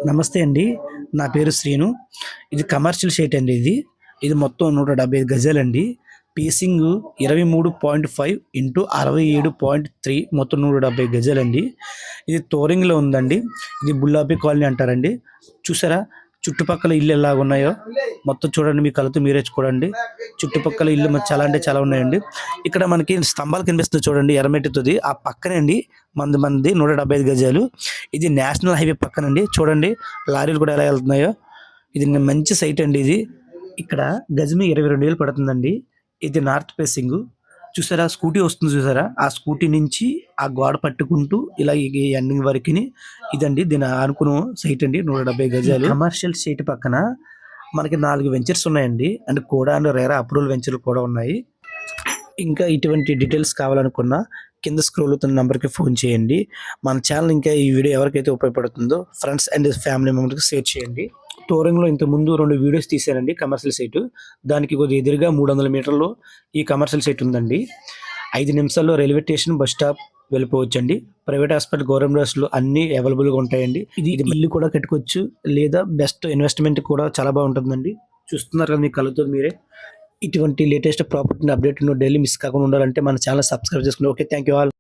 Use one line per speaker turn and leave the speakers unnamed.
నమస్తే అండి. నా పేరు శ్రీను. ఇది కమర్షియల్ షీట్ అండి ఇది. ఇది మొత్తం 175 గజాలండి. పేసింగు 23.5 ఇంటూ 67.3 మొత్తం 170 గజాలండి. ఇది తోరింగ్‌లో ఉందండి. ఇది బుల్లాపి కాలనీ అంటారండి. చూసారా? చుట్టుపక్కల ఇల్లు ఎలాగున్నాయో మొత్తం చూడండి. మీ కళ్ళతో మీరే చూడండి. చుట్టుపక్కల ఇల్లు చాలా అంటే చాలా ఉన్నాయండి. ఇక్కడ మనకి స్తంభాలు కనిపిస్తుంది చూడండి ఎర్రమట్టితోది. ఆ పక్కనే అండి మనది 175 గజాలు. ఇది నేషనల్ హైవే పక్కనండి. చూడండి లారీలు కూడా ఎలా వెళ్తున్నాయో. ఇది మంచి సైట్ అండి ఇది. ఇక్కడ గజం 22,000 పడుతుందండి. ఇది నార్త్ ఫేసింగ్. చూసారా స్కూటీ వస్తుంది చూసారా? ఆ స్కూటీ నుంచి ఆ గోడ పట్టుకుంటూ ఇలా ఈ ఎండింగ్ వరకుని ఇదండి దీని ఆనుకున్న సైట్ అండి 170 గజాలు. కమర్షియల్ సైట్ పక్కన మనకి 4 వెంచర్స్ ఉన్నాయండి. అండ్ కూడా అండ్ రేరా అప్రూవల్ వెంచర్లు కూడా ఉన్నాయి. ఇంకా ఇటువంటి డీటెయిల్స్ కావాలనుకున్నా కింద స్క్రోల్ అవుతున్న నెంబర్కి ఫోన్ చేయండి. మన ఛానల్ ఇంకా ఈ వీడియో ఎవరికైతే ఉపయోగపడుతుందో ఫ్రెండ్స్ అండ్ ఫ్యామిలీ మెంబర్స్కి షేర్ చేయండి. టోరింగ్లో ఇంతకుముందు 2 వీడియోస్ తీశానండి కమర్షియల్ సైటు. దానికి కొద్దిగా ఎదురుగా 300 మీటర్లో ఈ కమర్షియల్ సైట్ ఉందండి. 5 నిమిషాల్లో రైల్వే స్టేషన్ బస్ స్టాప్ వెళ్ళిపోవచ్చండి. ప్రైవేట్ హాస్పిటల్ గవర్నమెంట్ హాస్పిటల్ అన్నీ అవైలబుల్గా ఉంటాయండి. ఇది ఇల్లు కూడా కట్టుకోవచ్చు, లేదా బెస్ట్ ఇన్వెస్ట్మెంట్ కూడా చాలా బాగుంటుందండి. చూస్తున్నారు కదా మీ కళ్ళతో మీరే. ఇటువంటి latest property update daily miss కాకుండా ఉండాలంటే మన ఛానల్ సబ్స్క్రైబ్ చేసుకోండి. Okay, thank you all.